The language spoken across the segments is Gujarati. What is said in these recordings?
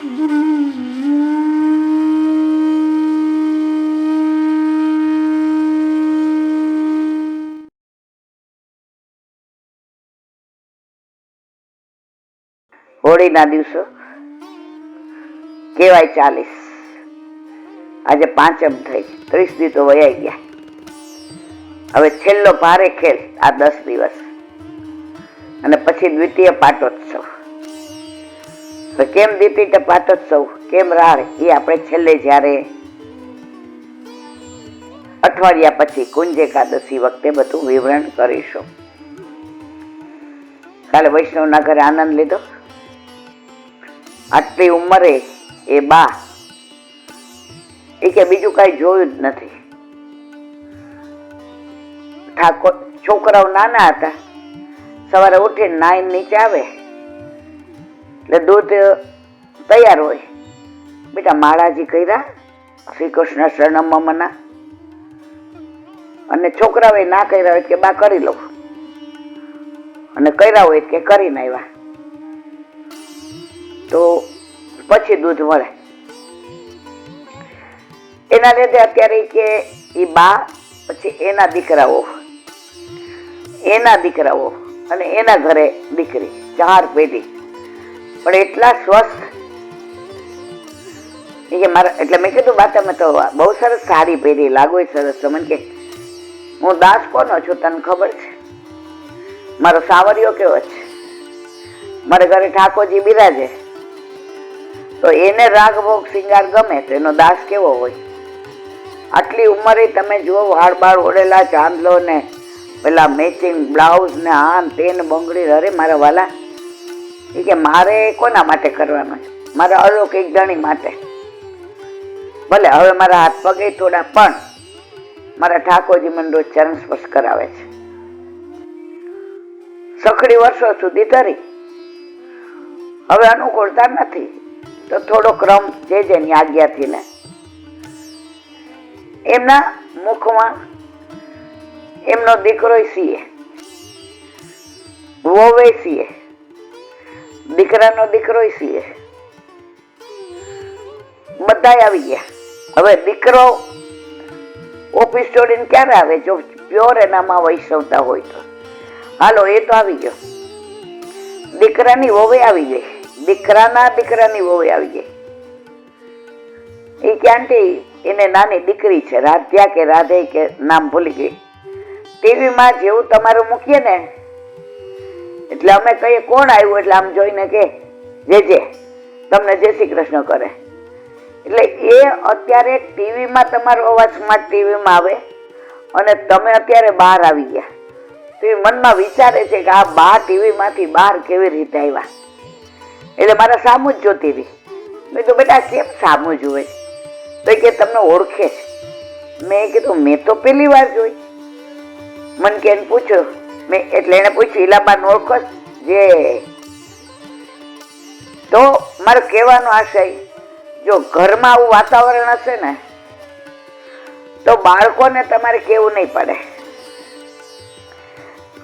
હોળીના દિવસો કેવાય 40, આજે પાંચમ થઈ, 30 દી તો વયાઈ ગયા. હવે છેલ્લો ભારે ખેલ આ 10 દિવસ અને પછી દ્વિતીય પાટોત્સવ. કેમ દ્વિતીય પાટોત્સવ, કેમ રાળ, એ આપણે છેલ્લે જ્યારે અઠવાડિયા પછી કુંજ એકાદશી વખતે બધું વિવરણ કરીશું. કાલે વૈષ્ણવના ઘરે આનંદ લીધો. આટલી ઉંમરે એ બા એ કે બીજું કઈ જોયું જ નથી. ઠાકોર છોકરાઓ નાના હતા, સવારે ઉઠીને નાઈને નીચે આવે એટલે દૂધ તૈયાર હોય. બેટા માળાજી કર્યા, શ્રી કૃષ્ણ શરણમ મના, અને છોકરાઓએ ના કર્યા હોય કે બા કરી લઉં, અને કર્યા હોય કે કરીને આવ્યા તો પછી દૂધ મળે. એના લીધે અત્યારે કે એ બા પછી એના દીકરાઓ અને એના ઘરે દીકરી, 4 પેઢી, પણ એટલા સ્વસ્થ કે મારા, એટલે મેં કીધું બા તમે તો બહુ સરસ સારી પેઢી લાગો, સરસ. તો મને કે હું દાસ કોનો છું તને ખબર છે? મારો સાવરિયો કેવો છે? મારા ઘરે ઠાકોરજી બિરાજે તો એને રાગભોગ શિંગાર ગમે તો એનો દાસ કેવો હોય? આટલી ઉંમરે તમે જુઓ, વાળ બાળ ઓળેલા, ચાંદલો ને પેલા મેચિંગ બ્લાઉઝ ને આન તેન બંગડી. અરે મારા વાલા, એ કે મારે કોના માટે કરવાનું છે? મારા અલૌકિક ધણી માટે. ભલે હવે મારા હાથ પગે થોડા, પણ મારા ઠાકોરજી મને રોજ ચરણ સ્પર્શ કરાવે છે. સખડી વર્ષો સુધી ધરી, હવે અનુકૂળતા નથી તો થોડો ક્રમ જેની આજ્ઞાથી ને એમના મુખમાં એમનો દીકરો સીએ, વોવે સીએ, દીકરાનો દીકરો સીએ, બધા આવી ગયા. હવે દીકરો ઓફિસ છોડીને ક્યારે આવે? જો પ્યોર એનામાં વૈષ્ણવતા હોય તો. હાલો, એ તો આવી ગયો. દીકરાની વોવે આવી ગઈ, દીકરાના દીકરાની વોવે આવી ગઈ. એ ક્યાંથી એને નાની દીકરી છે, રાધ્યા કે રાધે કે નામ ભૂલી ગઈ. ટીવીમાં જેવું તમારું મૂકીએ ને એટલે અમે કહીએ કોણ આવ્યું, એટલે આમ જોઈને કે જે તમને જય શ્રી કૃષ્ણ કરે. એટલે એ અત્યારે ટીવીમાં તમારો અવાજ સ્માર્ટ ટીવીમાં આવે અને તમે અત્યારે બહાર આવી ગયા તો એ મનમાં વિચારે છે કે આ બા ટીવીમાંથી બહાર કેવી રીતે આવ્યા. એટલે મારા સામું જ જોતી રહી. મેં તો બેટા કેમ સામું જુએ? તો કે તમને ઓળખે છે. મેં કીધું મેં તો પહેલી વાર જોઈ. મને કે પૂછ્યું મેં, એટલે એને પૂછ્યું ઈલાબાન ઓળખો? જે તો મારો કહેવાનો આશય, જો ઘરમાં આવું વાતાવરણ હશે ને તો બાળકોને તમારે કેવું નહીં પડે,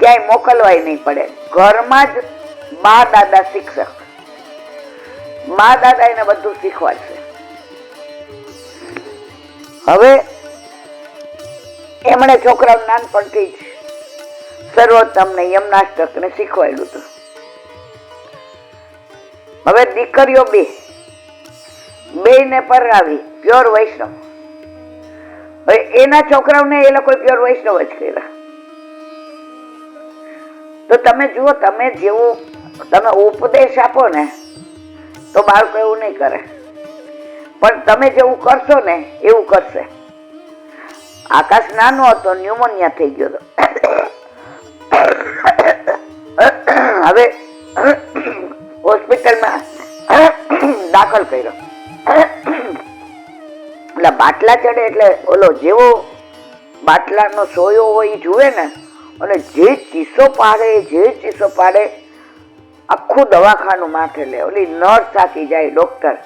ક્યાંય મોકલવાય નહીં પડે. ઘરમાં જ બા દાદા શિક્ષક, બા દાદા એને બધું શીખવાડશે. હવે એમણે છોકરાઓ નાનપણથી જ સર્વોત્તમ ને યમનાષ્ટક ને શીખવાડ્યું હતું. હવે દીકરીઓ બે ને પરણાવી, પ્યોર વૈષ્ણવ. હવે એના છોકરાઓને એ લોકો પ્યોર વૈષ્ણવ જ કર્યા. તો તમે જુઓ, તમે જેવું તમે ઉપદેશ આપો ને તો બાળકો એવું નહીં કરે, પણ તમે જેવું કરશો ને એવું કરશે. આકાશ નાનો હતો, ન્યુમોનિયા થઈ ગયો હતો. હવે હોસ્પિટલમાં દાખલ કર્યો. એટલે બાટલા ચડે એટલે ઓલો જેવો બાટલાનો સોયો હોય એ જુએ ને, અને જે ચીસો પાડે આખું દવાખાનું માથે લે. ઓલી નર્સ થાકી જાય, ડોક્ટર.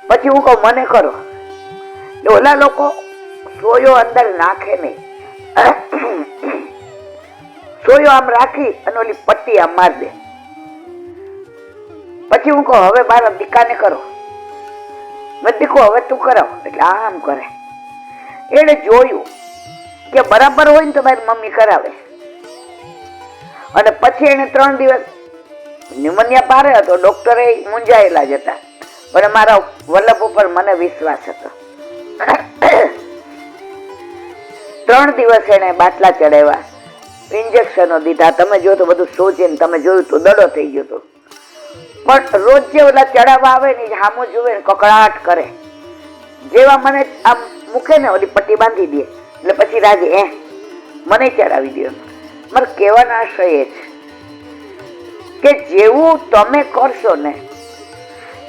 પછી હું કહું મને કરો, એટલે ઓલા લોકો સોયો અંદર નાખે નહીં, સોયો આમ રાખી અને ઓલી પટ્ટી આમ મારી દે. પછી હું કહું હવે મારા દીકાને કરો, મેં દીકરો હવે તું કરાવ, એટલે આમ કરે. એને જોયું કે બરાબર હોય ને તો મારી મમ્મી કરાવે. અને પછી એને 3 દિવસ ન્યુમોનિયા પારે હતો. ડોક્ટરે મૂંઝાયેલા જ હતા, પણ મારા વલ્લભ ઉપર મને વિશ્વાસ હતો. 3 દિવસ એને બાટલા ચડાવ્યા, ઇન્જેક્શનો દીધા. તમે જો તો બધું સોચીને તમે જોયું તો દડો થઈ ગયો હતો. પણ રોજ જે ઓલા ચડાવવા આવે ને હામું જુએ ને કકડાટ કરે. જેવા મને આમ મૂકે ને ઓલી પટ્ટી બાંધી દે એટલે પછી રાજી મને ચડાવી દે. મારે કહેવાનો આશય એ છે કે જેવું તમે કરશો ને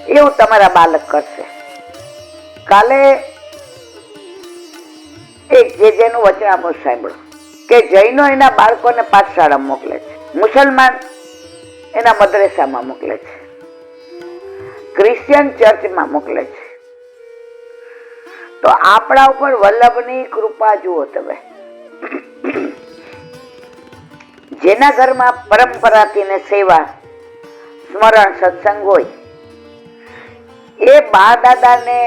એવું તમારા બાળક કરશે. કાલે એક જેનું વચનામૃત સાંભળો કે જૈનો એના બાળકોને પાઠશાળા મોકલે છે, મુસલમાન એના મદ્રેસામાં મોકલે છે, ક્રિશ્ચિયન ચર્ચમાં મોકલે છે. તો આપણા ઉપર વલ્લભની કૃપા જુઓ તમે. જેના ઘરમાં પરંપરાથી ને સેવા સ્મરણ સત્સંગ હોય એ બા દાદાને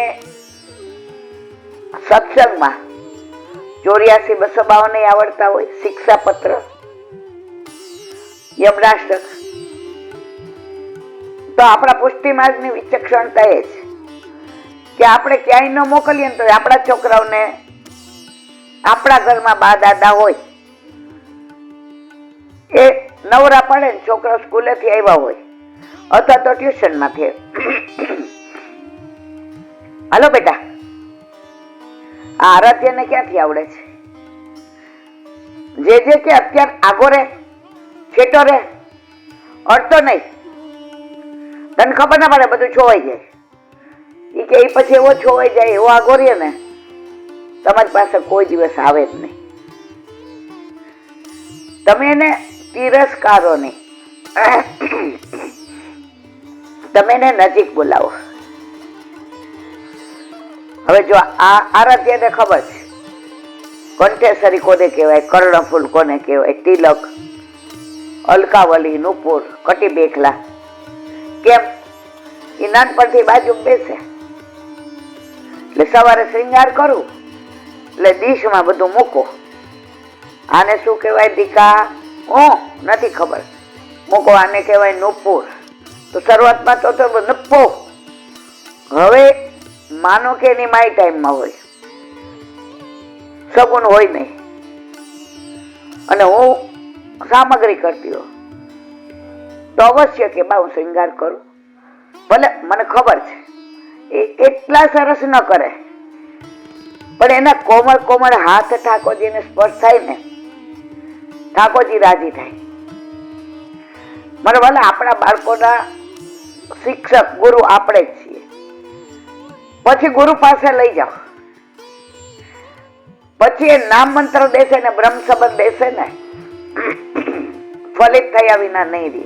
સત્સંગમાં 84-252 આવડતા હોય, શિક્ષાપત્ર, યમનાષ્ટક. તો આપણા પુષ્ટિ માર્ગની વિચક્ષણતા એ છે કે આપણે ક્યાંય ન મોકલીએ ને તો આપણા છોકરાઓને આપણા ઘરમાં બા દાદા હોય એ નવરા પડે ને છોકરાઓ સ્કૂલેથી આવ્યા હોય અથવા તો ટ્યુશનમાંથી, હાલો બેટા આ આરાધ્યને ક્યાંથી આવડે છે? જે કે અત્યારે આગો રે, છેટો રે, અડતો નહીં, તને ખબર ના પડે, બધું છોવાઈ જાય. એ કે એ પછી એવો છોવાઈ જાય, એવો આગો રે ને તમારી પાસે કોઈ દિવસ આવે જ નહીં. તમે એને તિરસ્કારો નહીં, તમે એને નજીક બોલાવો. હવે જો આ આરાધ્યને ખબર છે કંઠેસરી કોને કહેવાય, કર્ણફૂલ કોને કહેવાય, તિલક, અલકાવલી, નુપુર, કટી બેખલા. કેમ? એ નાનપણથી બાજુ બેસે એટલે સવારે શ્રૃંગાર કરું એટલે ડીશમાં બધું મૂકો. આને શું કહેવાય દીકા? નથી ખબર, મૂકો. આને કહેવાય નુપુર. તો શરૂઆતમાં તો નપ્પો. હવે માનો કે એની માય ટાઈમમાં હોય, સગુન હોય નહીં, અને હું સામગ્રી કરતી હોઉં તો અવશ્ય કે બા હું શ્રૃંગાર કરું. ભલે મને ખબર છે એ એટલા સરસ ન કરે, પણ એના કોમળ કોમળ હાથ ઠાકોરજીને સ્પર્શ થાય ને ઠાકોરજી રાજી થાય. મને ભલે આપણા બાળકોના શિક્ષક ગુરુ આપણે જ છીએ. પછી ગુરુ પાસે લઈ જાઓ, પછી એ નામ મંત્ર દેશે ને બ્રહ્મ સંબંધ દેશે ને ફલિત થયા વિના નહીં રહે.